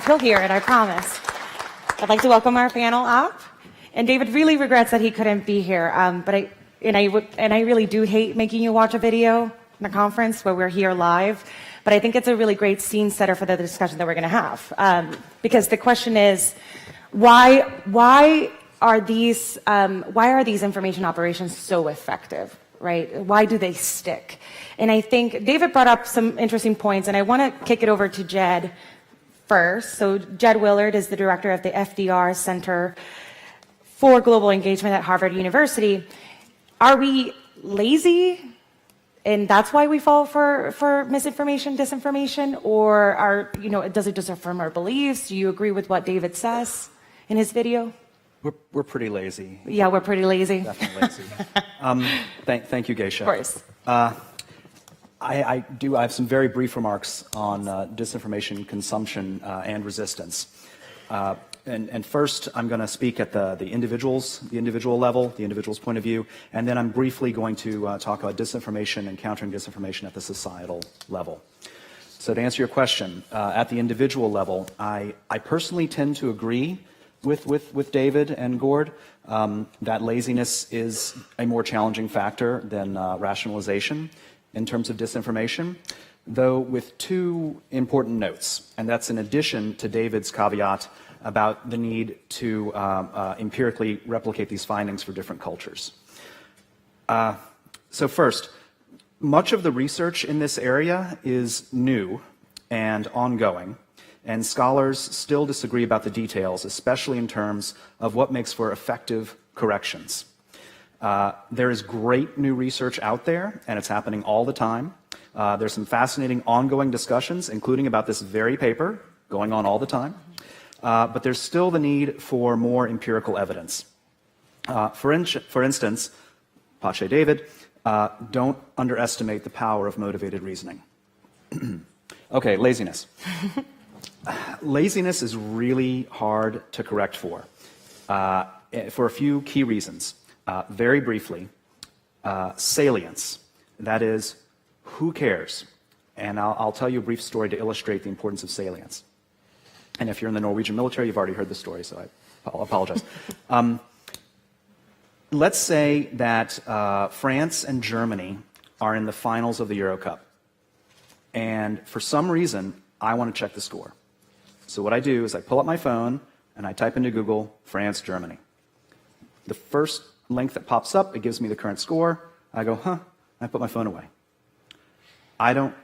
He'll hear it, I promise. I'd like to welcome our panel up. And David really regrets that he couldn't be here, but I really do hate making you watch a video in a conference where we're here live. But I think it's a really great scene setter for the discussion that we're going to have. Because the question is, why are these information operations so effective, right? Why do they stick? And I think David brought up some interesting points, and I want to kick it over to Jed first. So Jed Willard is the director of the FDR Center for Global Engagement at Harvard University. Are we lazy and that's why we fall for misinformation, disinformation? Or does it just affirm our beliefs? Do you agree with what David says in his video? We're pretty lazy. Yeah, we're pretty lazy. Definitely lazy. Thank you, Geysha. Of course. I have some very brief remarks on disinformation consumption and resistance. And first, I'm going to speak at the individual level, the individual's point of view, and then I'm briefly going to talk about disinformation and countering disinformation at the societal level. So to answer your question, at the individual level, I personally tend to agree with David and Gord that laziness is a more challenging factor than rationalization in terms of disinformation, though with two important notes, and that's in addition to David's caveat about the need to empirically replicate these findings for different cultures. So first, much of the research in this area is new and ongoing, and scholars still disagree about the details, especially in terms of what makes for effective corrections. There is great new research out there, and it's happening all the time. There's some fascinating ongoing discussions, including about this very paper, going on all the time. But there's still the need for more empirical evidence. For instance, Pache David, don't underestimate the power of motivated reasoning. Okay, laziness. Laziness is really hard to correct for a few key reasons. Very briefly, salience, that is, who cares? And I'll tell you a brief story to illustrate the importance of salience. And if you're in the Norwegian military, you've already heard the story, so I'll apologize. Let's say that France and Germany are in the finals of the Euro Cup. And for some reason, I want to check the score. So what I do is I pull up my phone and I type into Google, France, Germany. The first link that pops up, it gives me the current score. I go, and I put my phone away. I don't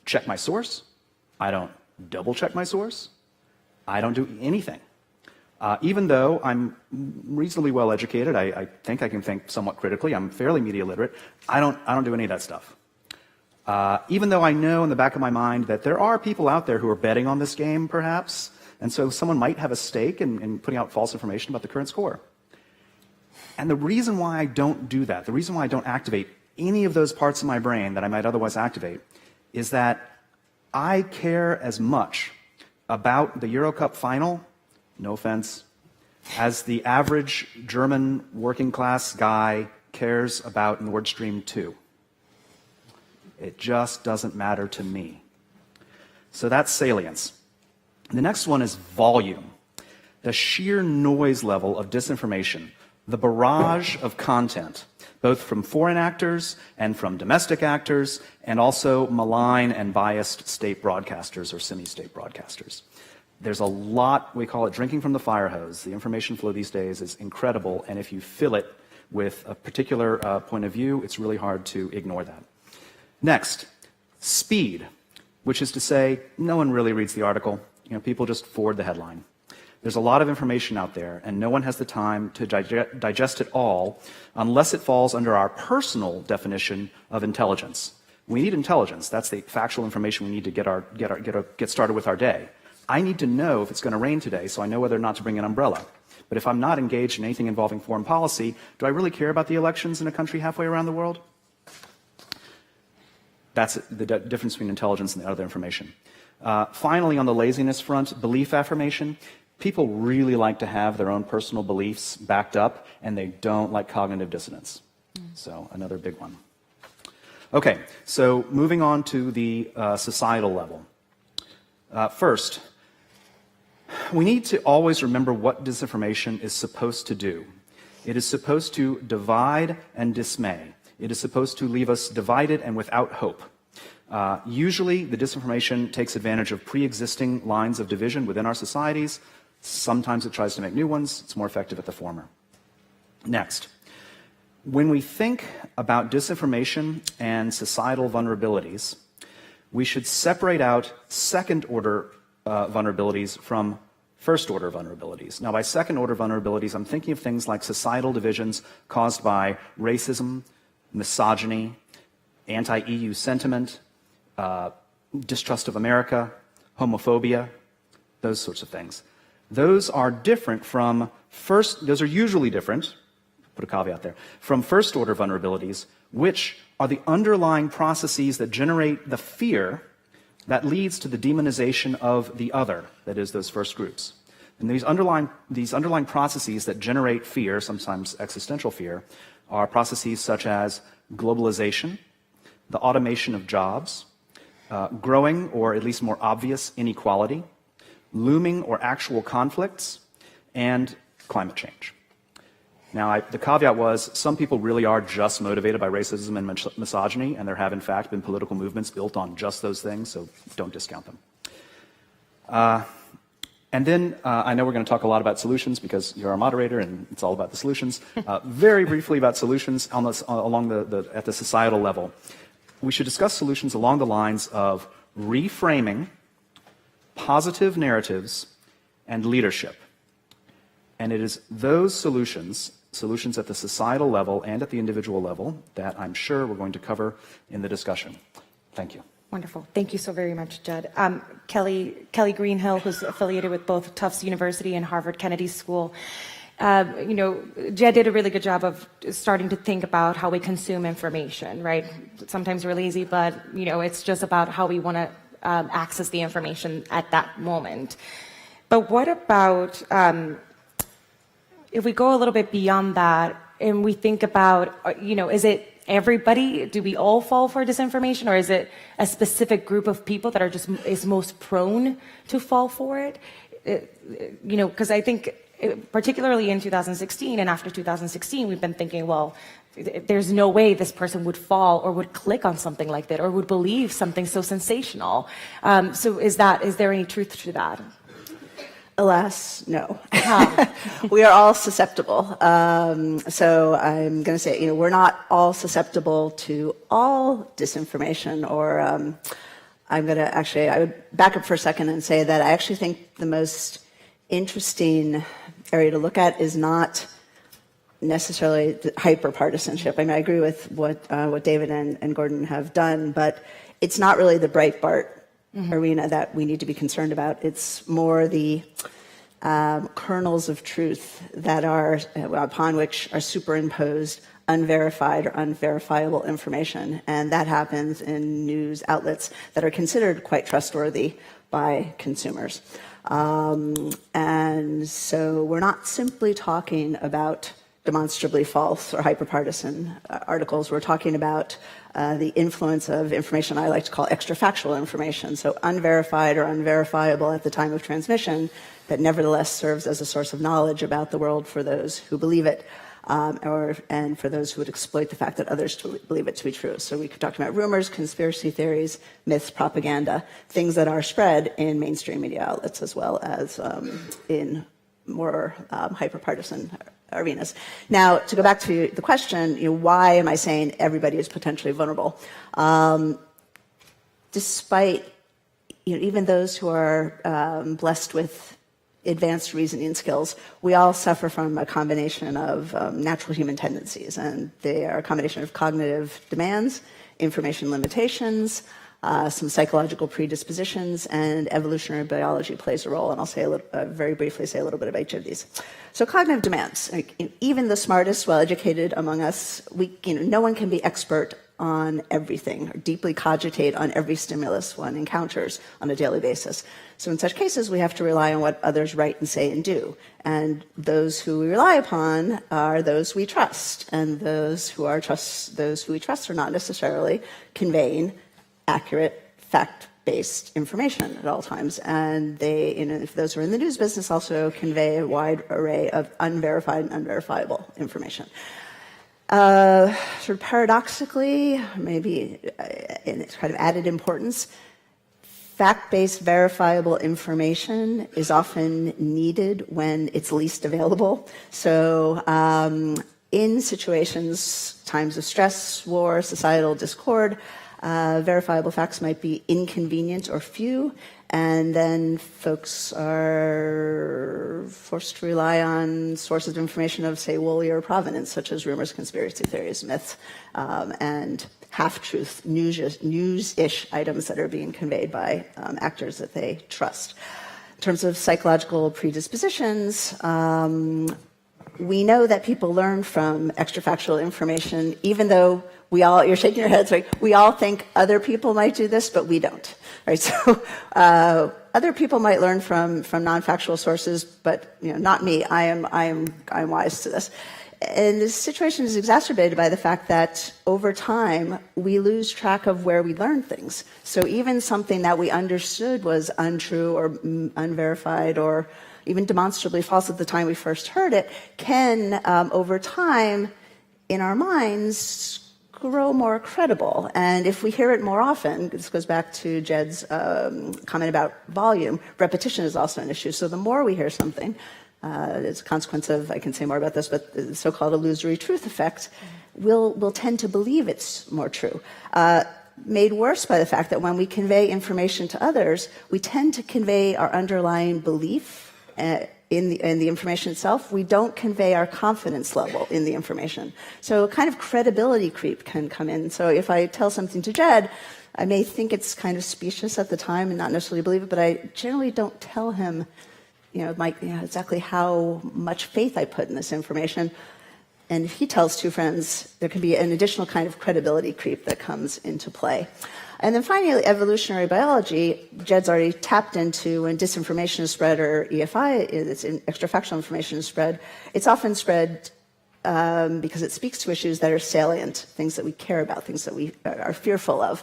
check my source. I don't double check my source. I don't do anything. Even though I'm reasonably well educated, I think I can think somewhat critically, I'm fairly media literate, I don't do any of that stuff. Even though I know in the back of my mind that there are people out there who are betting on this game, perhaps, and so someone might have a stake in putting out false information about the current score. And the reason why I don't do that, the reason why I don't activate any of those parts of my brain that I might otherwise activate, is that I care as much about the Euro Cup final, no offense, as the average German working class guy cares about Nord Stream 2. It just doesn't matter to me. So that's salience. The next one is volume. The sheer noise level of disinformation, the barrage of content, both from foreign actors and from domestic actors, and also malign and biased state broadcasters or semi-state broadcasters. There's a lot, we call it drinking from the fire hose. The information flow these days is incredible, and if you fill it with a particular point of view, it's really hard to ignore that. Next, speed, which is to say, no one really reads the article. People just forward the headline. There's a lot of information out there, and no one has the time to digest it all unless it falls under our personal definition of intelligence. We need intelligence. That's the factual information we need to get started with our day. I need to know if it's going to rain today so I know whether or not to bring an umbrella. But if I'm not engaged in anything involving foreign policy, do I really care about the elections in a country halfway around the world? That's the difference between intelligence and the other information. Finally, on the laziness front, belief affirmation. People really like to have their own personal beliefs backed up, and they don't like cognitive dissonance. So another big one. Okay, so moving on to the societal level. First, we need to always remember what disinformation is supposed to do. It is supposed to divide and dismay. It is supposed to leave us divided and without hope. Usually, the disinformation takes advantage of pre-existing lines of division within our societies. Sometimes it tries to make new ones. It's more effective at the former. Next, when we think about disinformation and societal vulnerabilities, we should separate out second-order vulnerabilities from first-order vulnerabilities. Now, by second-order vulnerabilities, I'm thinking of things like societal divisions caused by racism, misogyny, anti-EU sentiment, distrust of America, homophobia, those sorts of things. Those are different from those are usually different, put a caveat there, from first-order vulnerabilities, which are the underlying processes that generate the fear that leads to the demonization of the other, that is, those first groups. And these underlying processes that generate fear, sometimes existential fear, are processes such as globalization, the automation of jobs, growing or at least more obvious inequality, looming or actual conflicts, and climate change. Now, the caveat was some people really are just motivated by racism and misogyny, and there have, in fact, been political movements built on just those things, so don't discount them. And then I know we're going to talk a lot about solutions because you're our moderator and it's all about the solutions. Very briefly about solutions at the societal level. We should discuss solutions along the lines of reframing, positive narratives, and leadership. And it is those solutions at the societal level and at the individual level that I'm sure we're going to cover in the discussion. Thank you. Wonderful. Thank you so very much, Judd. Kelly Greenhill, who's affiliated with both Tufts University and Harvard Kennedy School. Jed did a really good job of starting to think about how we consume information, right? Sometimes we're lazy, but, it's just about how we want to access the information at that moment. But what about if we go a little bit beyond that and we think about, is it everybody? Do we all fall for disinformation, or is it a specific group of people that is most prone to fall for it? Because I think particularly in 2016 and after 2016, we've been thinking, well, there's no way this person would fall or would click on something like that or would believe something so sensational. So is there any truth to that? Alas, no. We are all susceptible. So I'm going to say, we're not all susceptible to all disinformation, or I would back up for a second and say that I actually think the most interesting area to look at is not necessarily hyper-partisanship. I agree with what David and Gordon have done, but it's not really the Breitbart arena that we need to be concerned about. It's more the kernels of truth that are upon which are superimposed unverified or unverifiable information, and that happens in news outlets that are considered quite trustworthy by consumers. And so we're not simply talking about demonstrably false or hyperpartisan articles. We're talking about the influence of information I like to call extrafactual information, so unverified or unverifiable at the time of transmission, that nevertheless serves as a source of knowledge about the world for those who believe it, and for those who would exploit the fact that others believe it to be true. So we could talk about rumors, conspiracy theories, myths, propaganda, things that are spread in mainstream media outlets as well as in more hyperpartisan arenas. Now, to go back to the question, why am I saying everybody is potentially vulnerable? Despite, even those who are blessed with advanced reasoning skills, we all suffer from a combination of natural human tendencies, and they are a combination of cognitive demands, information limitations, some psychological predispositions, and evolutionary biology plays a role. And I'll say very briefly say a little bit of each of these. So cognitive demands. Even the smartest, well-educated among us, no one can be expert on everything or deeply cogitate on every stimulus one encounters on a daily basis. So in such cases, we have to rely on what others write and say and do. And those who we rely upon are those we trust. And those who we trust are not necessarily conveying accurate, fact-based information at all times. And they, if those who are in the news business, also convey a wide array of unverified and unverifiable information. Sort of paradoxically, maybe in its kind of added importance, fact-based verifiable information is often needed when it's least available. So in situations, times of stress, war, societal discord, verifiable facts might be inconvenient or few, and then folks are forced to rely on sources of information of, say, woollier provenance, such as rumors, conspiracy theories, myths, and half-truth, news-ish items that are being conveyed by actors that they trust. In terms of psychological predispositions, we know that people learn from extrafactual information, even though we all, you're shaking your heads, right? We all think other people might do this, but we don't, right? So other people might learn from non-factual sources, but not me. I'm wise to this. And this situation is exacerbated by the fact that over time, we lose track of where we learn things. So even something that we understood was untrue or unverified or even demonstrably false at the time we first heard it can, over time, in our minds, grow more credible. And if we hear it more often, this goes back to Jed's comment about volume, repetition is also an issue. So the more we hear something, as a consequence of, I can say more about this, but the so-called illusory truth effect, we'll tend to believe it's more true. Made worse by the fact that when we convey information to others, we tend to convey our underlying belief in the information itself. We don't convey our confidence level in the information. So a kind of credibility creep can come in. So if I tell something to Jed, I may think it's kind of specious at the time and not necessarily believe it, but I generally don't tell him exactly how much faith I put in this information. And if he tells two friends, there can be an additional kind of credibility creep that comes into play. And then finally, evolutionary biology, Jed's already tapped into when disinformation is spread, or EFI, it's extrafactual information is spread. It's often spread because it speaks to issues that are salient, things that we care about, things that we are fearful of.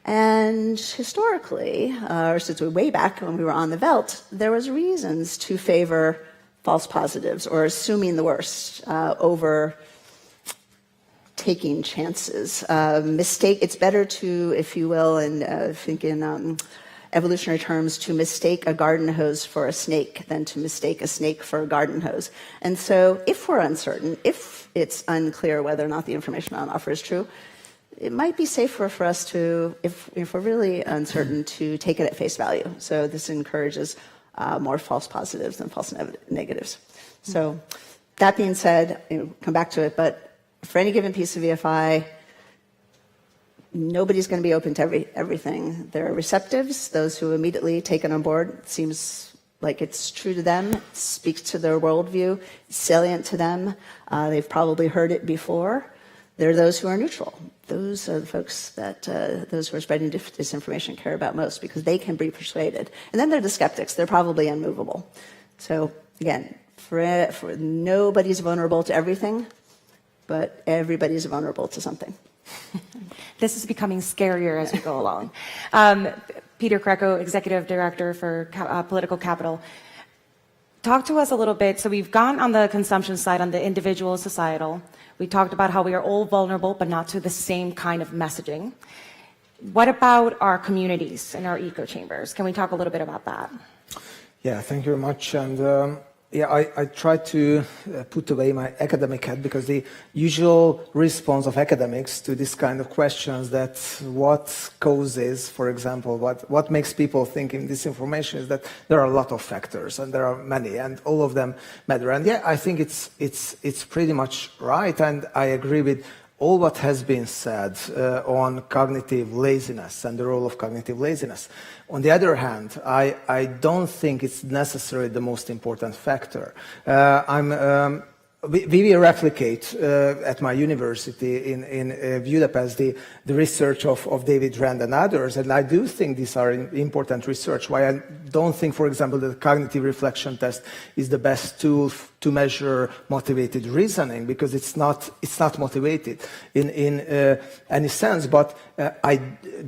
And historically, or since way back when we were on the veldt, there was reasons to favor false positives or assuming the worst over taking chances. It's better to, if you will, and think in evolutionary terms, to mistake a garden hose for a snake than to mistake a snake for a garden hose. And so if we're uncertain, if it's unclear whether or not the information on offer is true, it might be safer for us to, if we're really uncertain, to take it at face value. So this encourages more false positives than false negatives. So that being said, come back to it, but for any given piece of EFI, nobody's going to be open to everything. There are receptives, those who immediately take it on board. It seems like it's true to them, it speaks to their worldview, it's salient to them. They've probably heard it before. There are those who are neutral. Those are the folks that those who are spreading disinformation care about most because they can be persuaded. And then there are the skeptics. They're probably unmovable. So again, for nobody's vulnerable to everything, but everybody's vulnerable to something. This is becoming scarier as we go along. Péter Krekó, Executive Director for Political Capital. Talk to us a little bit. So we've gone on the consumption side, on the individual societal. We talked about how we are all vulnerable, but not to the same kind of messaging. What about our communities and our echo chambers? Can we talk a little bit about that? Yeah, thank you very much. And I try to put away my academic hat because the usual response of academics to this kind of questions that what causes, for example, what makes people think in disinformation is that there are a lot of factors and there are many and all of them matter. And yeah, I think it's pretty much right, and I agree with all what has been said on cognitive laziness and the role of cognitive laziness. On the other hand, I don't think it's necessarily the most important factor. I'm we will replicate at my university in Budapest the research of David Rand and others, and I do think these are important research. Why I don't think, for example, that the cognitive reflection test is the best tool to measure motivated reasoning, because it's not motivated in any sense. But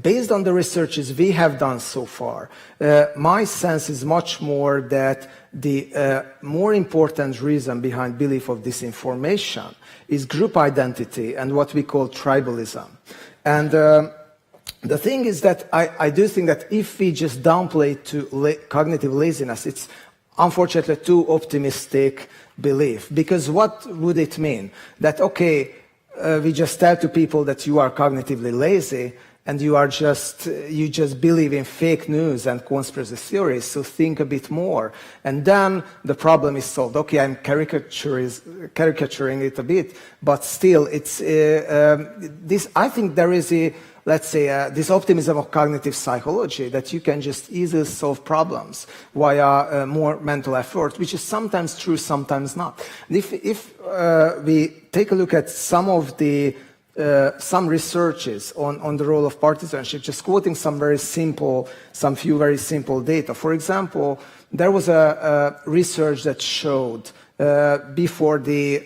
based on the researches we have done so far, my sense is much more that the more important reason behind belief of disinformation is group identity and what we call tribalism. And the thing is that I do think that if we just downplay to cognitive laziness, it's unfortunately too optimistic belief. Because what would it mean? That, okay, we just tell to people that you are cognitively lazy, and you just believe in fake news and conspiracy theories, so think a bit more. And then the problem is solved. Okay, I'm caricaturing it a bit, but still, it's I think there is this optimism of cognitive psychology that you can just easily solve problems via more mental effort, which is sometimes true, sometimes not. And if we take a look at some of the some researches on the role of partisanship, just quoting some few very simple data. For example, there was a research that showed before the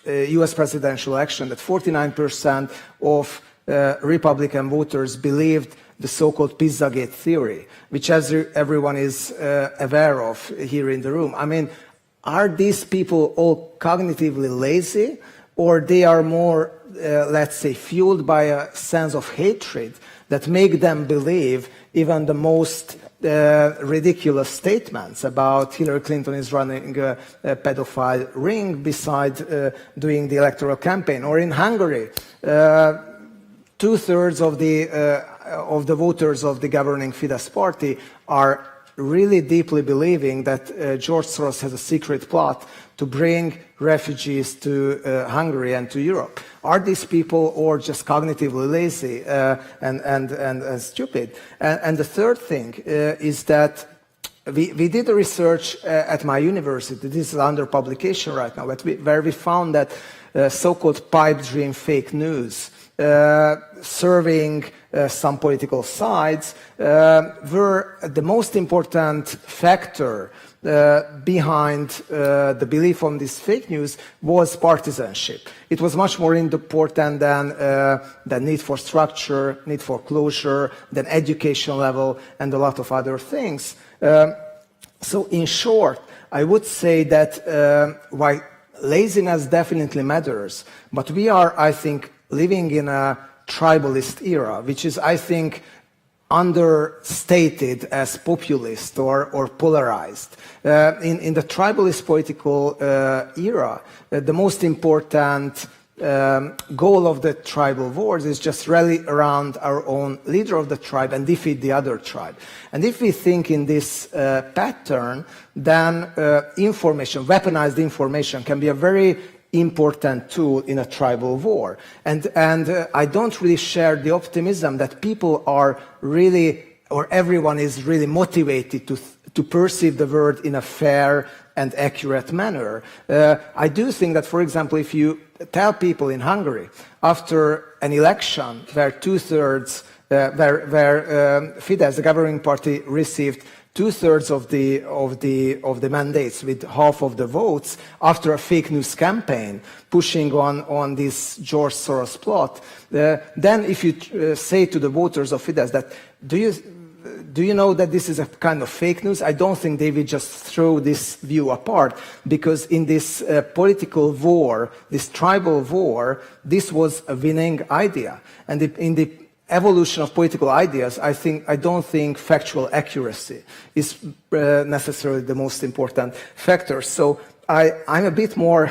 US presidential election that 49% of Republican voters believed the so-called Pizzagate theory, which as everyone is aware of here in the room. I mean, are these people all cognitively lazy, or they are more, let's say, fueled by a sense of hatred that make them believe even the most ridiculous statements about Hillary Clinton is running a pedophile ring beside doing the electoral campaign? Or in Hungary, two-thirds of the voters of the governing Fidesz party are really deeply believing that George Soros has a secret plot to bring refugees to Hungary and to Europe. Are these people or just cognitively lazy and stupid? And the third thing is that we did a research at my university. This is under publication right now, where we found that so-called pipe dream fake news serving some political sides were the most important factor behind the belief on this fake news was partisanship. It was much more important than the need for structure, need for closure, than education level, and a lot of other things. So in short, I would say that while laziness definitely matters, but we are, I think, living in a tribalist era, which is, I think, understated as populist or polarized. In the tribalist political era, the most important goal of the tribal wars is just rally around our own leader of the tribe and defeat the other tribe. And if we think in this pattern, then information, weaponized information, can be a very important tool in a tribal war. And I don't really share the optimism that people are really, or everyone is really motivated to perceive the world in a fair and accurate manner. I do think that, for example, if you tell people in Hungary, after an election where two-thirds, where Fidesz, the governing party, received two-thirds of the mandates with half of the votes after a fake news campaign pushing on this George Soros plot, then if you say to the voters of Fidesz that, do you know that this is a kind of fake news? I don't think they will just throw this view apart, because in this political war, this tribal war, this was a winning idea. And in the evolution of political ideas, I don't think factual accuracy is necessarily the most important factor. So I'm a bit more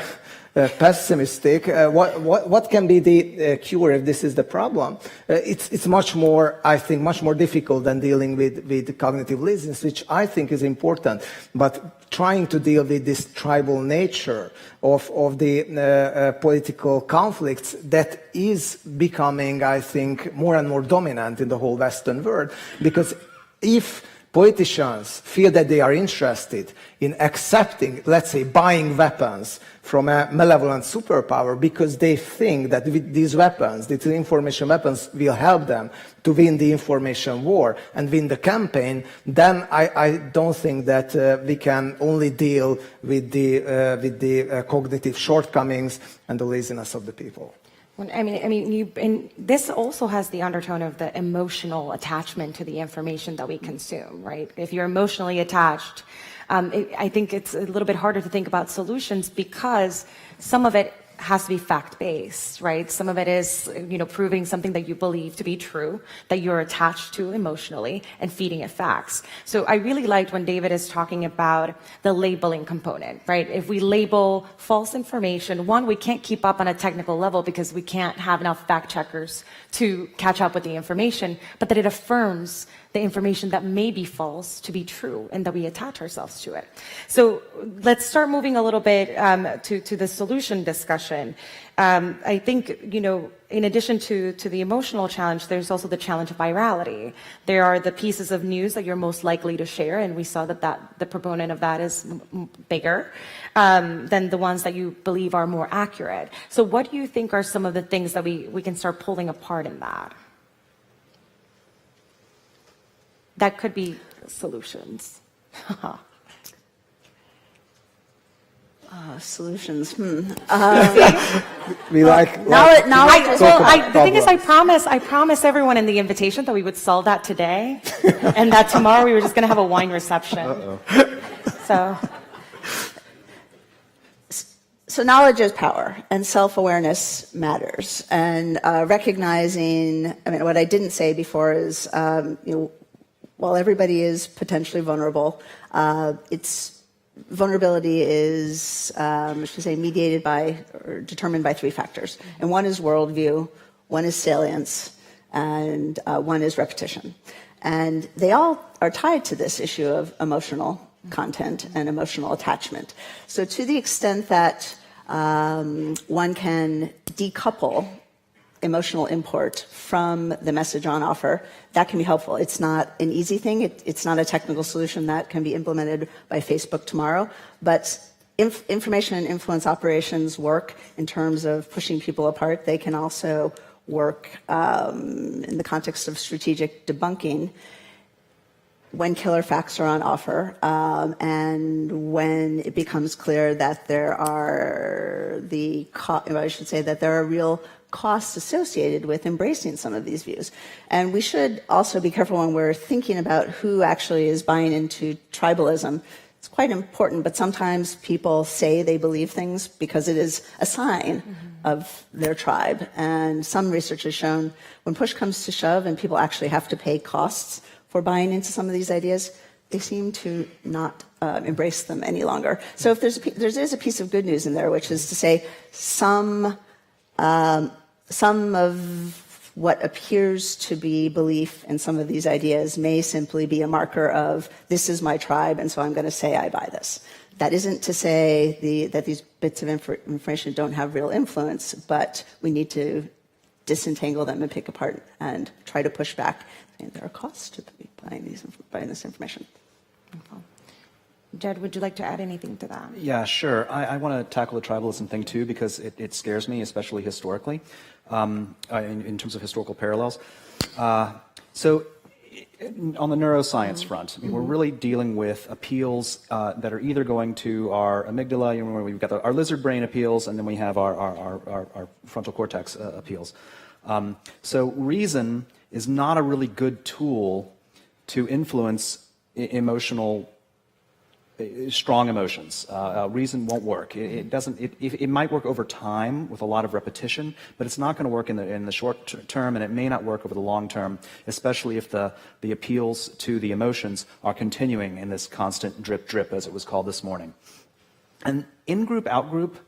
pessimistic. What can be the cure if this is the problem? It's much more, I think, much more difficult than dealing with cognitive laziness, which I think is important. But trying to deal with this tribal nature of the political conflicts that is becoming, I think, more and more dominant in the whole Western world. Because if Politicians feel that they are interested in accepting, let's say, buying weapons from a malevolent superpower because they think that with these weapons, these information weapons, will help them to win the information war and win the campaign, then I don't think that we can only deal with the cognitive shortcomings and the laziness of the people. And this also has the undertone of the emotional attachment to the information that we consume, right? If you're emotionally attached, I think it's a little bit harder to think about solutions because some of it has to be fact-based, right? Some of it is, proving something that you believe to be true, that you're attached to emotionally, and feeding it facts. So I really liked when David is talking about the labeling component, right? If we label false information, one, we can't keep up on a technical level because we can't have enough fact-checkers to catch up with the information, but that it affirms the information that may be false to be true and that we attach ourselves to it. So let's start moving a little bit to the solution discussion. I think, in addition to the emotional challenge, there's also the challenge of virality. There are the pieces of news that you're most likely to share, and we saw that the proponent of that is bigger than the ones that you believe are more accurate. So what do you think are some of the things that we can start pulling apart in that? That could be solutions. Solutions. We like the thing is, I promised everyone in the invitation that we would solve that today, and that tomorrow we were just going to have a wine reception. So knowledge is power, and self-awareness matters. And recognizing, what I didn't say before is, while everybody is potentially vulnerable, vulnerability is, mediated by or determined by three factors. And one is worldview, one is salience, and one is repetition. And they all are tied to this issue of emotional content and emotional attachment. So to the extent that one can decouple emotional import from the message on offer, that can be helpful. It's not an easy thing. It's not a technical solution that can be implemented by Facebook tomorrow, but information and influence operations work in terms of pushing people apart. They can also work in the context of strategic debunking when killer facts are on offer, and when it becomes clear that there are real costs associated with embracing some of these views. And we should also be careful when we're thinking about who actually is buying into tribalism. It's quite important, but sometimes people say they believe things because it is a sign of their tribe. And some research has shown when push comes to shove and people actually have to pay costs for buying into some of these ideas, they seem to not embrace them any longer. So if there's a piece of good news in there, which is to say some of what appears to be belief in some of these ideas may simply be a marker of this is my tribe, and so I'm going to say I buy this. That isn't to say that these bits of information don't have real influence, but we need to disentangle them and pick apart and try to push back. And there are costs to buying this information. Jed, would you like to add anything to that? Yeah, sure. I want to tackle the tribalism thing too because it scares me, especially historically, in terms of historical parallels. So on the neuroscience front, we're really dealing with appeals that are either going to our amygdala, we've got our lizard brain appeals, and then we have our frontal cortex appeals. So reason is not a really good tool to influence strong emotions. Reason won't work. It might work over time with a lot of repetition, but it's not going to work in the short term, and it may not work over the long term, especially if the appeals to the emotions are continuing in this constant drip, drip, as it was called this morning. And in-group, out-group,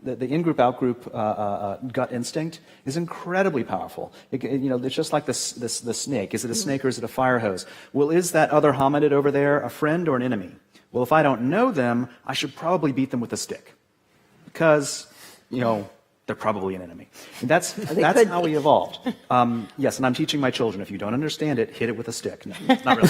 the in-group, out-group gut instinct is incredibly powerful. It's just like the snake. Is it a snake or is it a fire hose? Well, is that other hominid over there a friend or an enemy? Well, if I don't know them, I should probably beat them with a stick. Because, they're probably an enemy. And that's how we evolved. Yes, and I'm teaching my children, if you don't understand it, hit it with a stick. No, it's not really.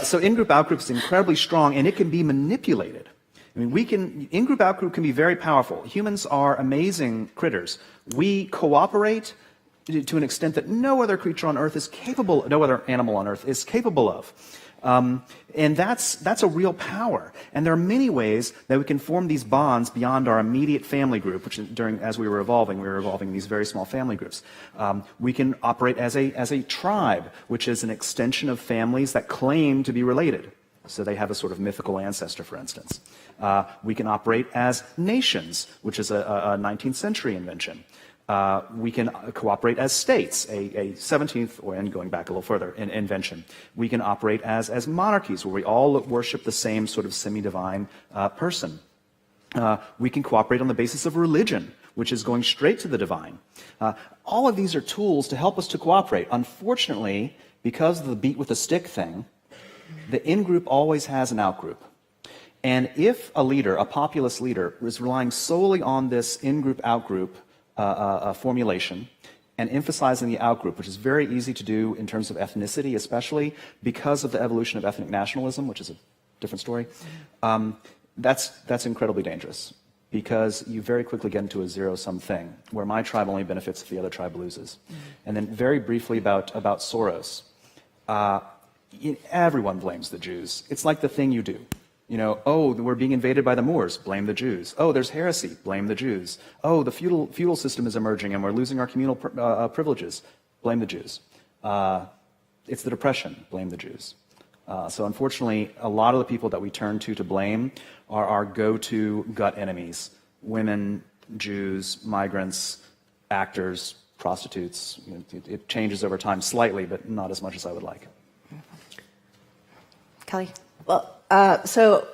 So in-group, out-group is incredibly strong, and it can be manipulated. I mean, in-group, out-group can be very powerful. Humans are amazing critters. We cooperate to an extent that no other creature on Earth is capable, no other animal on Earth is capable of. And that's a real power. And there are many ways that we can form these bonds beyond our immediate family group, which as we were evolving in these very small family groups. We can operate as a tribe, which is an extension of families that claim to be related. So they have a sort of mythical ancestor, for instance. We can operate as nations, which is a 19th century invention. We can cooperate as states, a 17th, and going back a little further, invention. We can operate as monarchies, where we all worship the same sort of semi-divine person. We can cooperate on the basis of religion, which is going straight to the divine. All of these are tools to help us to cooperate. Unfortunately, because of the beat with a stick thing, the in-group always has an out-group. And if a leader, a populist leader, is relying solely on this in-group, out-group formulation and emphasizing the out-group, which is very easy to do in terms of ethnicity, especially because of the evolution of ethnic nationalism, which is a different story, that's incredibly dangerous, because you very quickly get into a zero-sum thing, where my tribe only benefits if the other tribe loses. And then very briefly about Soros. Everyone blames the Jews. It's like the thing you do. You know, oh, we're being invaded by the Moors, blame the Jews. Oh, there's heresy, blame the Jews. Oh, the feudal system is emerging and we're losing our communal privileges, blame the Jews. It's the Depression, blame the Jews. So unfortunately, a lot of the people that we turn to blame are our go-to gut enemies. Women, Jews, migrants, actors, prostitutes. You know, it changes over time slightly, but not as much as I would like. Kelly? Well, so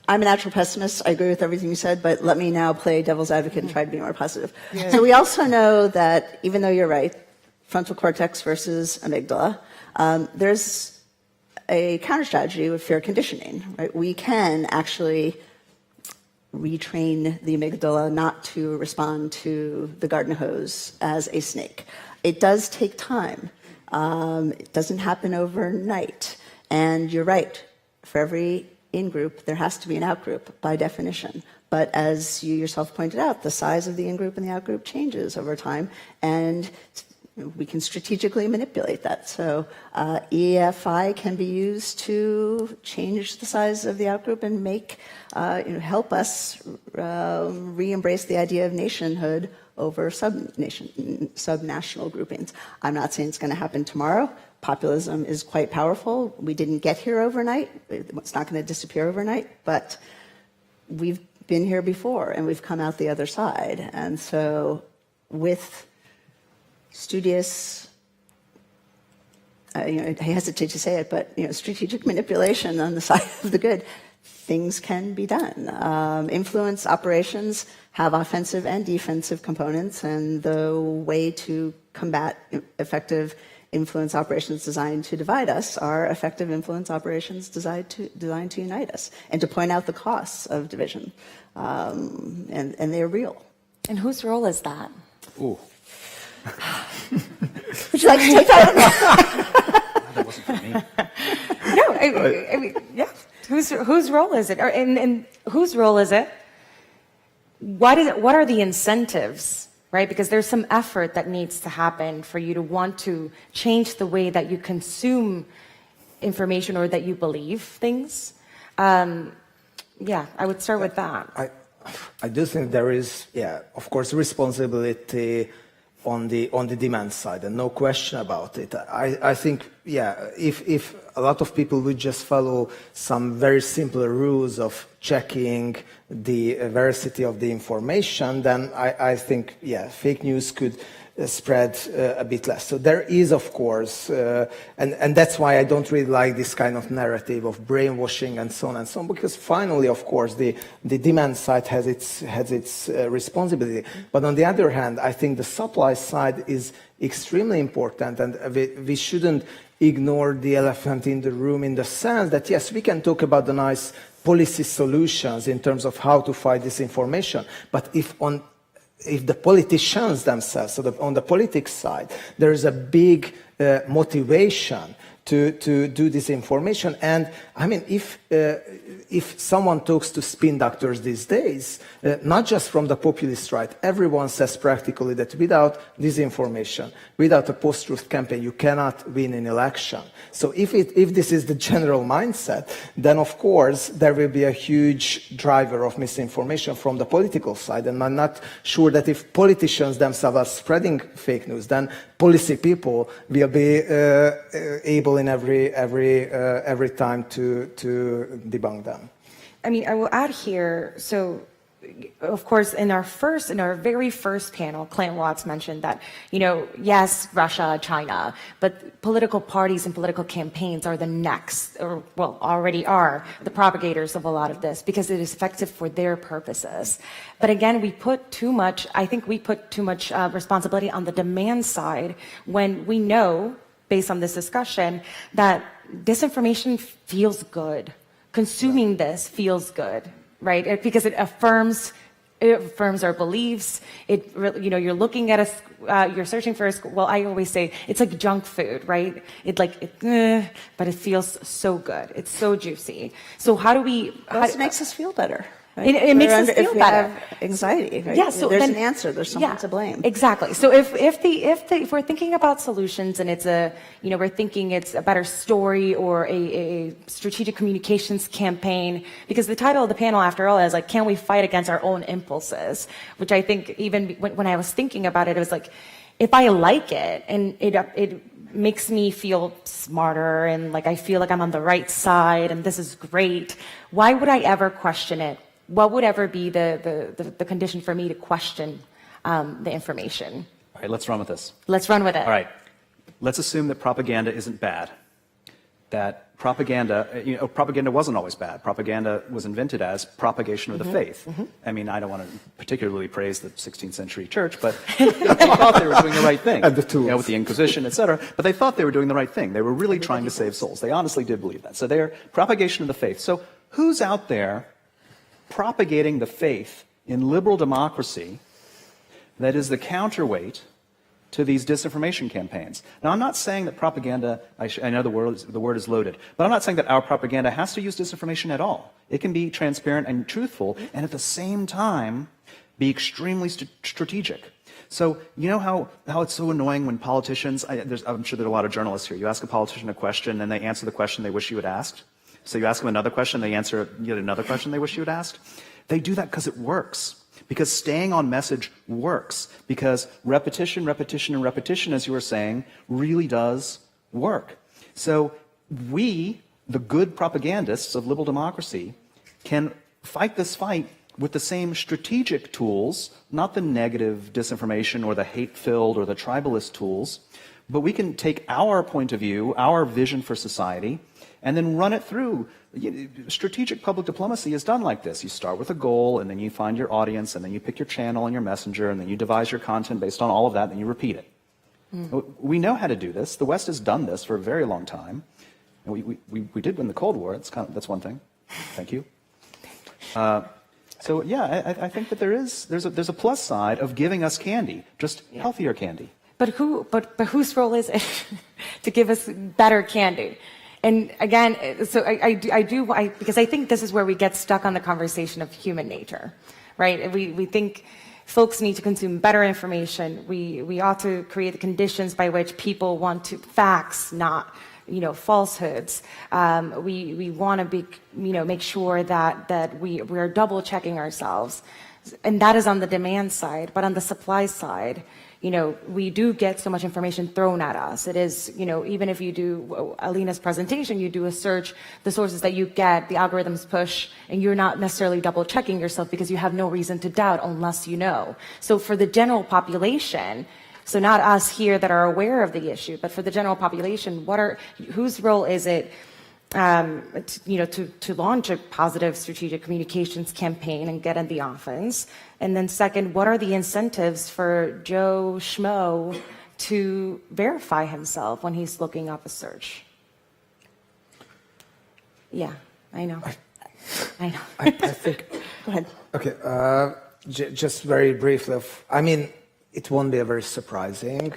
I'm a natural pessimist. I agree with everything you said, but let me now play devil's advocate and try to be more positive. Yeah. So we also know that, even though you're right, frontal cortex versus amygdala, there's a counter strategy with fear conditioning. Right? We can actually retrain the amygdala not to respond to the garden hose as a snake. It does take time. It doesn't happen overnight. And you're right. For every in-group, there has to be an out-group by definition. But as you yourself pointed out, the size of the in-group and the out-group changes over time, and we can strategically manipulate that. So EFI can be used to change the size of the out-group and make, help us re-embrace the idea of nationhood over subnational groupings. I'm not saying it's going to happen tomorrow. Populism is quite powerful. We didn't get here overnight. It's not going to disappear overnight, but we've been here before and we've come out the other side. And so with studious, I hesitate to say it, but strategic manipulation on the side of the good, things can be done. Influence operations have offensive and defensive components, and the way to combat effective influence operations designed to divide us are effective influence operations designed to unite us and to point out the costs of division. And they're real. And whose role is that? Ooh. Would you like to take that? That wasn't for me. No, I mean, yeah. Whose role is it? And whose role is it? What are the incentives? Right? Because there's some effort that needs to happen for you to want to change the way that you consume information or that you believe things. I would start with that. I do think there is, of course, responsibility on the demand side, and no question about it. I think, if a lot of people would just follow some very simple rules of checking the veracity of the information, then I think, fake news could spread a bit less. So there is, of course, and that's why I don't really like this kind of narrative of brainwashing and so on, because finally, of course, the demand side has its responsibility. But on the other hand, I think the supply side is extremely important, and we shouldn't ignore the elephant in the room, in the sense that, yes, we can talk about the nice policy solutions in terms of how to fight disinformation, but if on if the politicians themselves, so on the politics side, there is a big motivation to do disinformation. And I mean, if someone talks to spin doctors these days, not just from the populist right, everyone says practically that without disinformation, without a post-truth campaign, you cannot win an election. So if this is the general mindset, then of course there will be a huge driver of misinformation from the political side. And I'm not sure that if politicians themselves are spreading fake news, then policy people will be able in every time to debunk them. I mean, I will add here, so of course, in our very first panel, Clint Watts mentioned that, yes, Russia, China, but political parties and political campaigns are the next, or well, already are the propagators of a lot of this because it is effective for their purposes. But again, I think we put too much responsibility on the demand side when we know, based on this discussion, that disinformation feels good. Consuming this feels good, right? Because it affirms our beliefs. You're looking at you're searching for well, I always say it's like junk food, right? But it feels so good. It's so juicy. So how do we? It makes us feel better. Right? It makes us feel if we better. Have anxiety, right? Yeah, so there's then, an answer. There's someone to blame. Exactly. So if we're thinking about solutions and we're thinking it's a better story or a strategic communications campaign, because the title of the panel, after all, is like, can we fight against our own impulses? Which I think even when I was thinking about it, it was like, if I like it and it makes me feel smarter and like I feel like I'm on the right side and this is great, why would I ever question it? What would ever be the condition for me to question the information? All right, let's run with this. Let's run with it. All right. Let's assume that propaganda isn't bad. That propaganda wasn't always bad. Propaganda was invented as propagation of the faith. Mm-hmm. I mean, I don't want to particularly praise the 16th century church, but they thought they were doing the right thing. And the tools. With the Inquisition, etc. But they thought they were doing the right thing. They were really trying to save souls. They honestly did believe that. So they're propagation of the faith. So who's out there propagating the faith in liberal democracy that is the counterweight to these disinformation campaigns? Now, I'm not saying that propaganda, I know the word is loaded, but I'm not saying that our propaganda has to use disinformation at all. It can be transparent and truthful, and at the same time, be extremely strategic. So, you know how it's so annoying when politicians, I'm sure there are a lot of journalists here, you ask a politician a question, and they answer the question they wish you had asked. So you ask them another question, they answer yet another question they wish you had asked. They do that because it works. Because staying on message works. Because repetition, repetition, and repetition, as you were saying, really does work. So we, the good propagandists of liberal democracy, can fight this fight with the same strategic tools, not the negative disinformation or the hate-filled or the tribalist tools, but we can take our point of view, our vision for society, and then run it through. Strategic public diplomacy is done like this. You start with a goal, and then you find your audience, and then you pick your channel and your messenger, and then you devise your content based on all of that, and then you repeat it. We know how to do this. The West has done this for a very long time. And we did win the Cold War. That's one thing. Thank you. So yeah, I think that there's a plus side of giving us candy, just healthier candy. But whose role is it to give us better candy? And again, so because I think this is where we get stuck on the conversation of human nature, right? We think folks need to consume better information. We ought to create the conditions by which people want to facts, not falsehoods. We want to make sure that we're double checking ourselves, and that is on the demand side. But on the supply side, we do get so much information thrown at us. It is, even if you do Alina's presentation, you do a search, the sources that you get, the algorithms push, and you're not necessarily double checking yourself because you have no reason to doubt unless you know. So for the general population, so not us here that are aware of the issue, but for the general population, whose role is it to launch a positive strategic communications campaign and get in the offense? And then second, what are the incentives for Joe Schmo to verify himself when he's looking up a search? Yeah, I know. I know. I think. Go ahead. Okay. just very briefly, I mean, it won't be a very surprising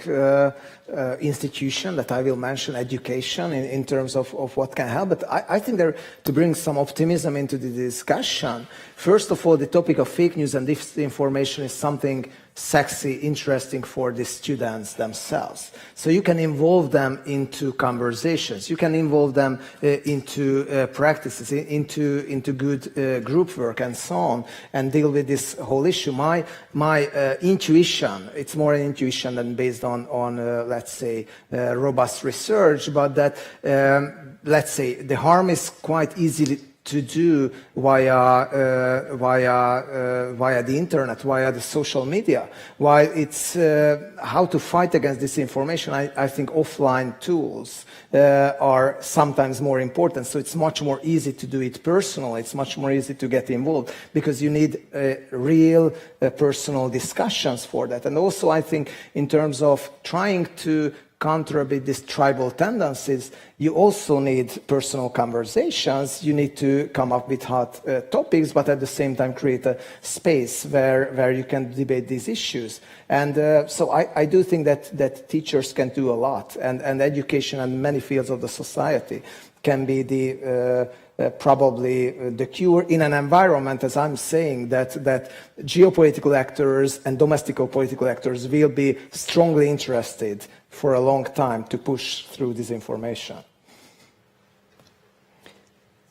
institution that I will mention, education, in terms of what can help. But I think to bring some optimism into the discussion, first of all, the topic of fake news and disinformation is something sexy, interesting for the students themselves. So you can involve them into conversations, you can involve them into practices, into good group work and so on, and deal with this whole issue. My intuition, it's more an intuition than based on let's say, robust research, but that, let's say, the harm is quite easily to do via the internet, via the social media. While it's how to fight against disinformation, I think offline tools are sometimes more important. So it's much more easy to do it personally. It's much more easy to get involved because you need real personal discussions for that. And also, I think in terms of trying to counter a bit these tribal tendencies, you also need personal conversations. You need to come up with hot topics, but at the same time create a space where you can debate these issues. And so I do think that teachers can do a lot, and education and many fields of the society can be the probably the cure in an environment, as I'm saying, that geopolitical actors and domestic political actors will be strongly interested for a long time to push through disinformation.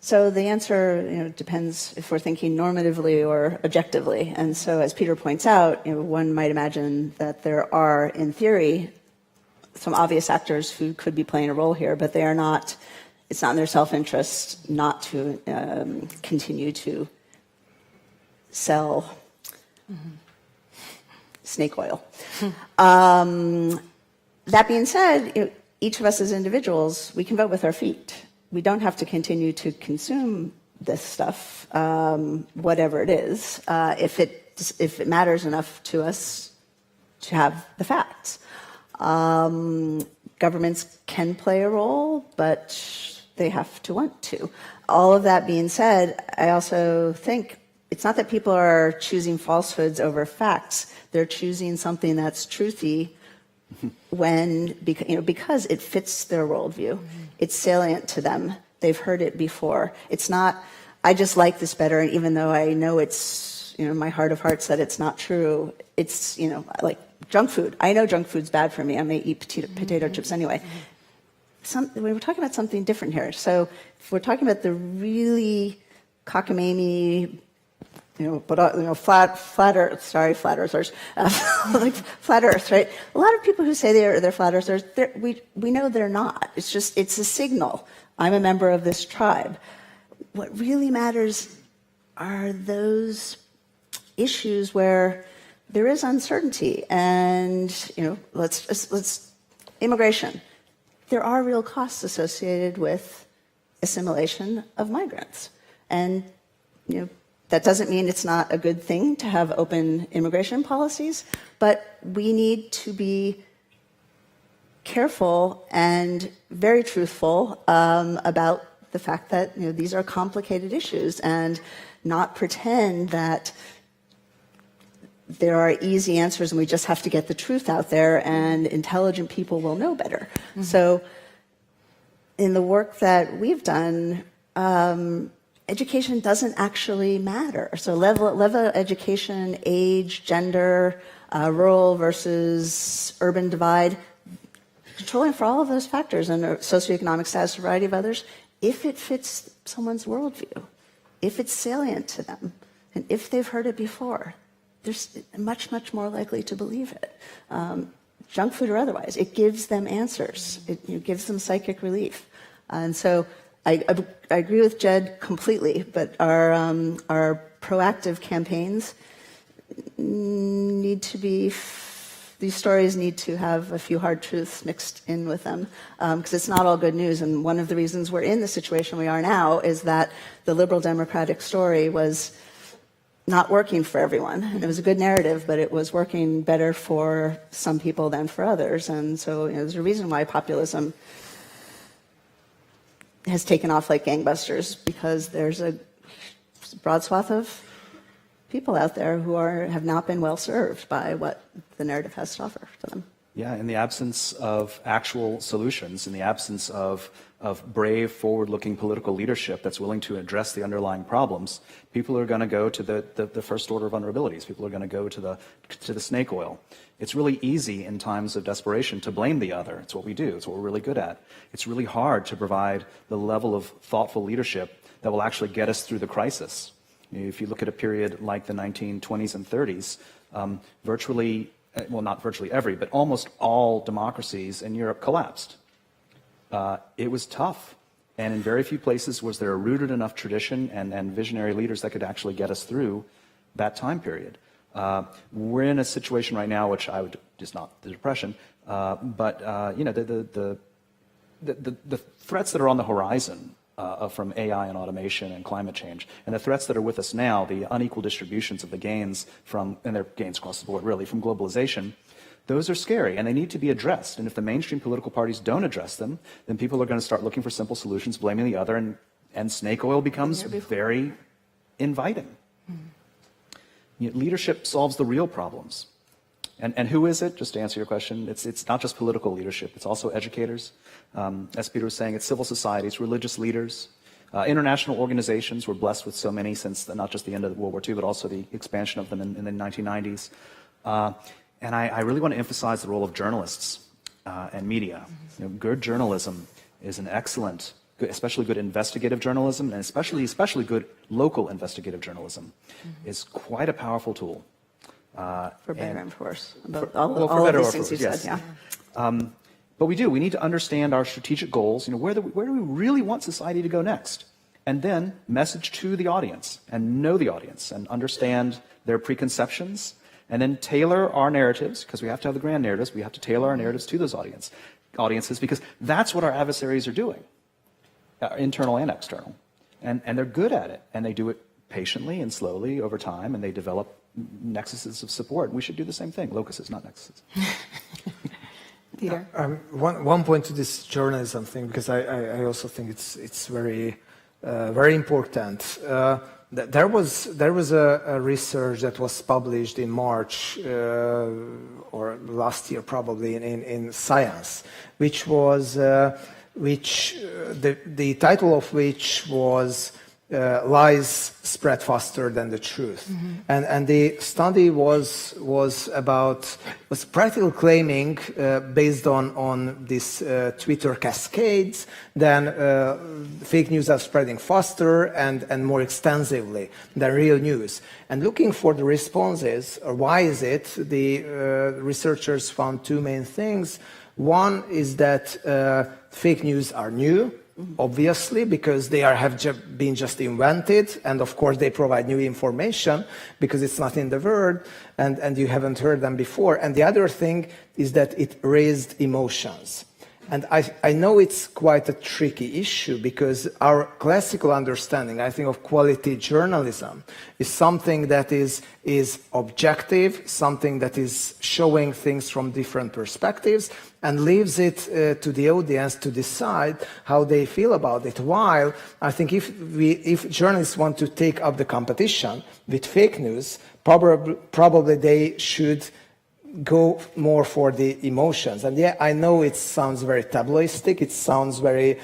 So the answer, depends if we're thinking normatively or objectively. And so, as Peter points out, one might imagine that there are, in theory, some obvious actors who could be playing a role here, but they are not. It's not in their self-interest not to continue to sell snake oil. That being said, each of us as individuals, we can vote with our feet. We don't have to continue to consume this stuff, whatever it is, if it matters enough to us to have the facts. Governments can play a role, but they have to want to. All of that being said, I also think it's not that people are choosing falsehoods over facts. They're choosing something that's truthy because it fits their worldview. It's salient to them. They've heard it before. It's not, I just like this better, and even though I know it's, my heart of hearts that it's not true, it's, like junk food. I know junk food's bad for me. I may eat potato chips anyway. We're talking about something different here. So if we're talking about the really cockamamie, flat earthers, like flat Earth, right? A lot of people who say they're flat earthers, we know they're not. It's a signal. I'm a member of this tribe. What really matters are those issues where there is uncertainty, and let's immigration. There are real costs associated with assimilation of migrants, and that doesn't mean it's not a good thing to have open immigration policies, but we need to be careful and very truthful about the fact that these are complicated issues, and not pretend that there are easy answers and we just have to get the truth out there and intelligent people will know better. Mm-hmm. So in the work that we've done, education doesn't actually matter. So level of education, age, gender, rural versus urban divide, controlling for all of those factors and socioeconomic status, a variety of others, if it fits someone's worldview, if it's salient to them, and if they've heard it before, they're much, much more likely to believe it. Junk food or otherwise, it gives them answers. It gives them psychic relief. And so I agree with Jed completely, but our proactive campaigns need to be, these stories need to have a few hard truths mixed in with them, because it's not all good news. And one of the reasons we're in the situation we are now is that the liberal democratic story was not working for everyone. And it was a good narrative, but it was working better for some people than for others. And so there's a reason why populism has taken off like gangbusters, because there's a broad swath of people out there who have not been well served by what the narrative has to offer to them. Yeah, in the absence of actual solutions, in the absence of brave, forward-looking political leadership that's willing to address the underlying problems, people are going to go to the first order vulnerabilities. People are going to go to the snake oil. It's really easy in times of desperation to blame the other. It's what we do. It's what we're really good at. It's really hard to provide the level of thoughtful leadership that will actually get us through the crisis. If you look at a period like the 1920s and 30s, virtually, well, not virtually every, but almost all democracies in Europe collapsed. It was tough. And in very few places was there a rooted enough tradition and visionary leaders that could actually get us through that time period. We're in a situation right now, which I would, just not the depression, but you know, the threats that are on the horizon from AI and automation and climate change, and the threats that are with us now, the unequal distributions of the gains from, and they're gains across the board really, from globalization, those are scary and they need to be addressed. And if the mainstream political parties don't address them, then people are going to start looking for simple solutions, blaming the other, and snake oil becomes very inviting. You know, leadership solves the real problems. And who is it? Just to answer your question, it's not just political leadership, it's also educators. As Peter was saying, it's civil societies, religious leaders, international organizations. We're blessed with so many since not just the end of World War II, but also the expansion of them in the 1990s. And I really want to emphasize the role of journalists and media. You know, good journalism is an excellent, especially good investigative journalism, and especially good local investigative journalism is quite a powerful tool. For better and for worse. All of these things you said, yeah. But we need to understand our strategic goals. You know, where do we really want society to go next? And then message to the audience and know the audience and understand their preconceptions, and then tailor our narratives, because we have to have the grand narratives. We have to tailor our narratives to those audiences, because that's what our adversaries are doing, internal and external. And they're good at it, and they do it patiently and slowly over time, and they develop nexuses of support. We should do the same thing. Locuses, not nexuses. Peter? One point to this journalism thing, because I also think it's very very important. There was a research that was published in March or last year probably in Science, which was the title of which was lies spread faster than the truth. Mm-hmm. And the study was practically claiming, based on this Twitter cascades, then fake news are spreading faster and more extensively than real news. And looking for the responses, or why is it, the researchers found two main things. One is that fake news are new, obviously, because they have been just invented, and of course they provide new information because it's not in the world, and you haven't heard them before. And the other thing is that it raised emotions. And I know it's quite a tricky issue, because our classical understanding, I think, of quality journalism is something that is objective, something that is showing things from different perspectives, and leaves it to the audience to decide how they feel about it. While I think if journalists want to take up the competition with fake news, probably they should go more for the emotions. And yeah, I know it sounds very tabloistic, it sounds very,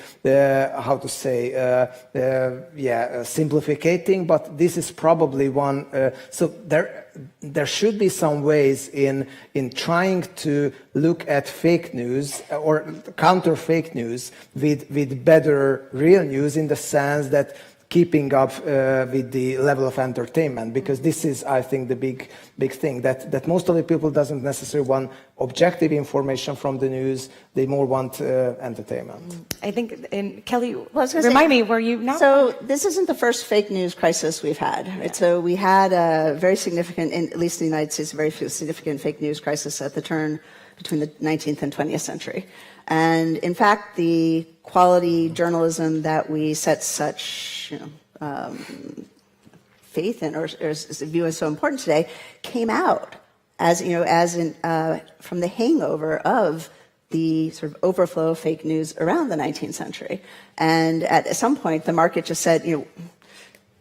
simplificating, but this is probably one, so there should be some ways in trying to look at fake news or counter fake news with better real news, in the sense that keeping up with the level of entertainment, because this is, I think, the big thing, that most of the people doesn't necessarily want objective information from the news, they more want entertainment. I think, and Kelly, remind me, were you not? So this isn't the first fake news crisis we've had, right? So we had a very significant, at least in the United States, a very significant fake news crisis at the turn between the 19th and 20th century. And in fact, the quality journalism that we set such faith in, or view as so important today, came out as from the hangover of the sort of overflow of fake news around the 19th century. And at some point, the market just said,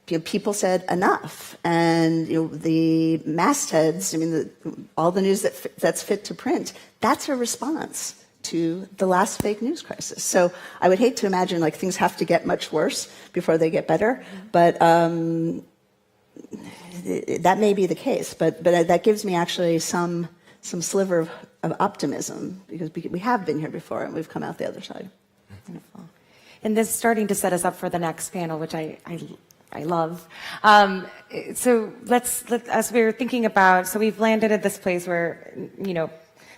people said enough, and the mastheads. I mean, all the news that's fit to print. That's a response to the last fake news crisis. So I would hate to imagine like things have to get much worse before they get better, but that may be the case. But that gives me actually some sliver of optimism, because we have been here before and we've come out the other side. Wonderful. And this is starting to set us up for the next panel, which I love. So let's, as we were thinking about, so we've landed at this place where,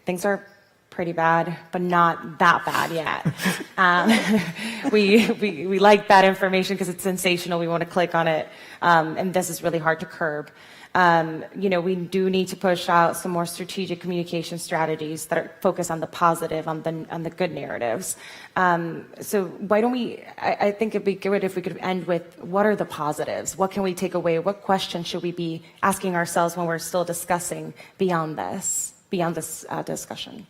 things are pretty bad, but not that bad yet. We like bad information because it's sensational. We want to click on it. And this is really hard to curb. We do need to push out some more strategic communication strategies that are focused on the positive, on the good narratives. So why don't I think it'd be good if we could end with, what are the positives? What can we take away? What questions should we be asking ourselves when we're still discussing beyond this discussion?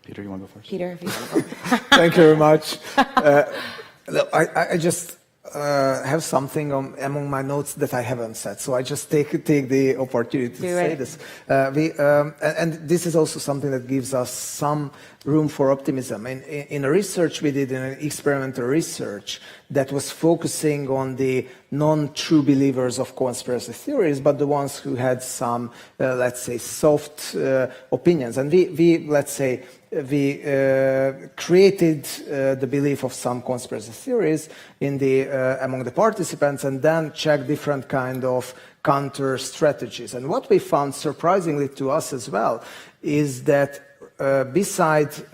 Peter, you want to go first? Peter, if you want to go. Thank you very much. I just have something among my notes that I haven't said, so I just take the opportunity to say this. And this is also something that gives us some room for optimism. In a research we did, in an experimental research that was focusing on the non-true believers of conspiracy theories, but the ones who had some, let's say, soft opinions. And we created the belief of some conspiracy theories among the participants, and then checked different kind of counter strategies. And what we found, surprisingly to us as well, is that besides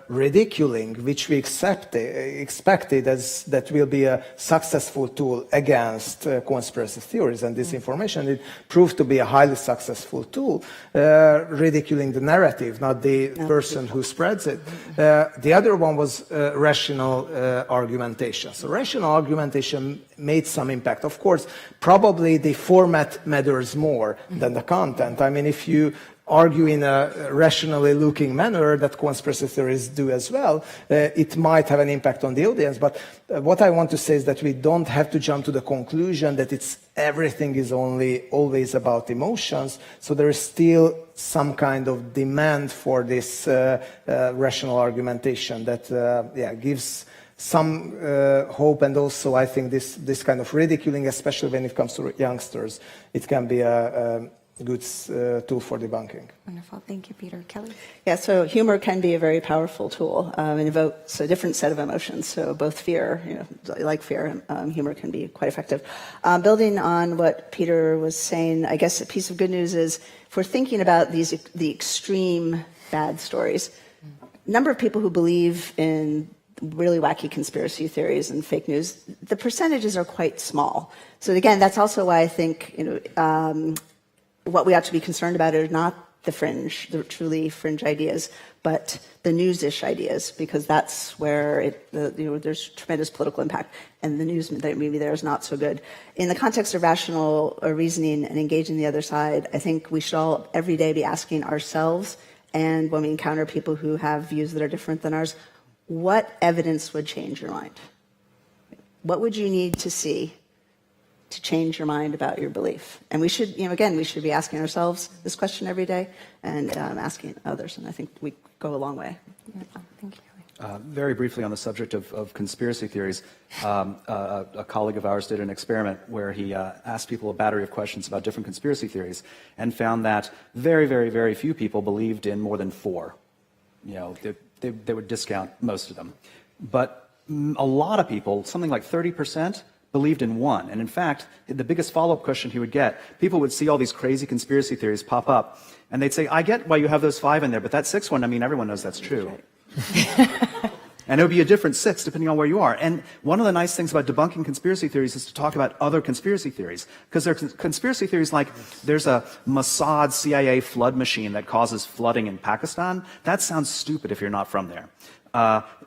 ridiculing, which we expected as that will be a successful tool against conspiracy theories and disinformation, it proved to be a highly successful tool, ridiculing the narrative, not the person who spreads it. The other one was rational argumentation. So rational argumentation made some impact. Of course, probably the format matters more than the content. I mean, if you argue in a rationally looking manner that conspiracy theories do as well, it might have an impact on the audience. But what I want to say is that we don't have to jump to the conclusion that everything is always about emotions. So there is still some kind of demand for this rational argumentation that gives some hope. And also I think this kind of ridiculing, especially when it comes to youngsters, it can be a good tool for debunking. Wonderful. Thank you, Peter. Kelly? Yeah, so humor can be a very powerful tool. It evokes a different set of emotions. So both fear, like fear, humor can be quite effective. Building on what Peter was saying, I guess a piece of good news is, if we're thinking about the extreme bad stories, number of people who believe in really wacky conspiracy theories and fake news, the percentages are quite small. So again, that's also why I think, what we ought to be concerned about are not the truly fringe ideas, but the news-ish ideas, because that's where there's tremendous political impact, and the news that maybe there is not so good. In the context of rational reasoning and engaging the other side, I think we should all every day be asking ourselves, and when we encounter people who have views that are different than ours, what evidence would change your mind? What would you need to see to change your mind about your belief? And we should, we should be asking ourselves this question every day, and asking others. And I think we go a long way. Thank you. Very briefly on the subject of conspiracy theories, a colleague of ours did an experiment where he asked people a battery of questions about different conspiracy theories, and found that very, very, very few people believed in more than 4. They would discount most of them. But a lot of people, something like 30%, believed in 1. And in fact, the biggest follow-up question he would get, people would see all these crazy conspiracy theories pop up, and they'd say, I get why you have those 5 in there, but that 6th one, everyone knows that's true. And it would be a different 6 depending on where you are. And one of the nice things about debunking conspiracy theories is to talk about other conspiracy theories. Because there are conspiracy theories like there's a Mossad CIA flood machine that causes flooding in Pakistan. That sounds stupid if you're not from there.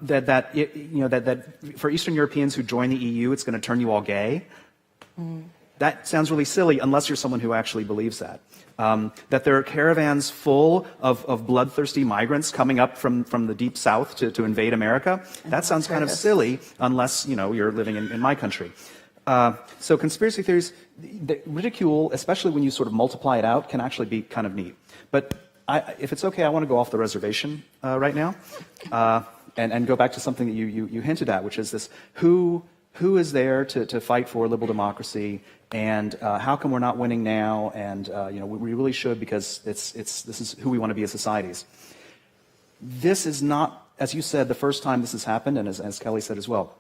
That for Eastern Europeans who join the EU, it's going to turn you all gay. That sounds really silly unless you're someone who actually believes that. That there are caravans full of bloodthirsty migrants coming up from the deep south to invade America. That sounds kind of silly unless, you're living in my country. So conspiracy theories, the ridicule, especially when you sort of multiply it out, can actually be kind of neat. But if it's okay, I want to go off the reservation right now and go back to something that you hinted at, which is this: who is there to fight for liberal democracy, and how come we're not winning now? And we really should, because this is who we want to be as societies. This is not, as you said, the first time this has happened, and as Kelly said as well.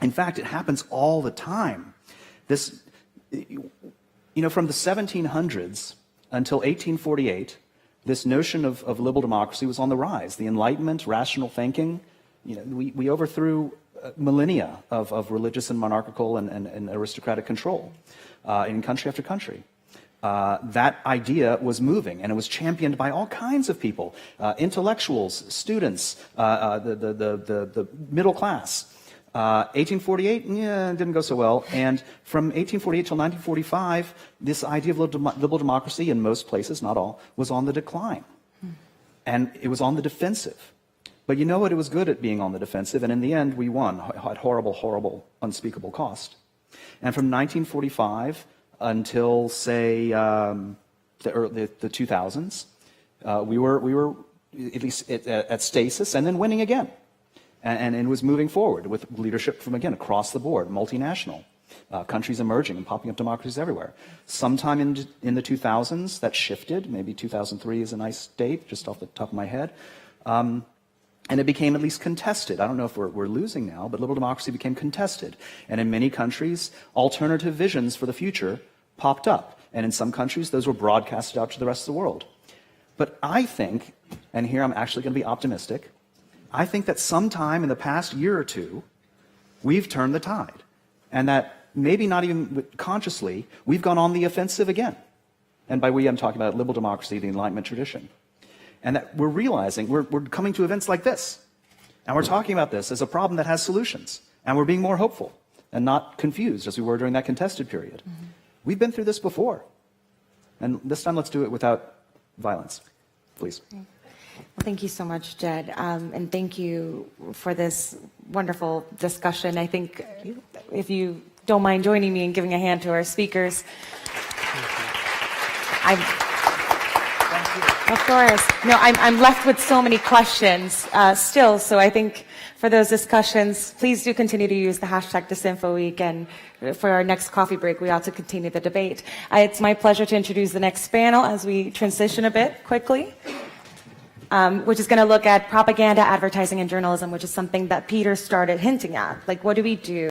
In fact, it happens all the time. This, from the 1700s until 1848, this notion of liberal democracy was on the rise. The Enlightenment, rational thinking, we overthrew millennia of religious and monarchical and aristocratic control in country after country. That idea was moving, and it was championed by all kinds of people, intellectuals, students, the middle class. 1848, it didn't go so well. And from 1848 till 1945, this idea of liberal democracy in most places, not all, was on the decline. And it was on the defensive. But you know what? It was good at being on the defensive, and in the end, we won at horrible, horrible, unspeakable cost. And from 1945 until, say, the 2000s, we were at least at stasis and then winning again. And it was moving forward with leadership from, again, across the board, multinational, countries emerging and popping up democracies everywhere. Sometime in the 2000s, that shifted. Maybe 2003 is a nice date, just off the top of my head. And it became at least contested. I don't know if we're losing now, but liberal democracy became contested. And in many countries, alternative visions for the future popped up. And in some countries, those were broadcasted out to the rest of the world. But I think, and here I'm actually going to be optimistic, I think that sometime in the past year or two, we've turned the tide. And that maybe not even consciously, we've gone on the offensive again. And by we, I'm talking about liberal democracy, the Enlightenment tradition. And that we're realizing we're coming to events like this. And we're talking about this as a problem that has solutions. And we're being more hopeful and not confused as we were during that contested period. Mm-hmm. We've been through this before. And this time, let's do it without violence. Please. Well, thank you so much, Jed. And thank you for this wonderful discussion. I think if you don't mind joining me in giving a hand to our speakers. Of course. No, I'm left with so many questions still, so I think for those discussions, please do continue to use the hashtag disinfoweek, and for our next coffee break, we ought to continue the debate. It's my pleasure to introduce the next panel as we transition a bit quickly, which is going to look at propaganda, advertising, and journalism, which is something that Péter started hinting at. Like, what do we do?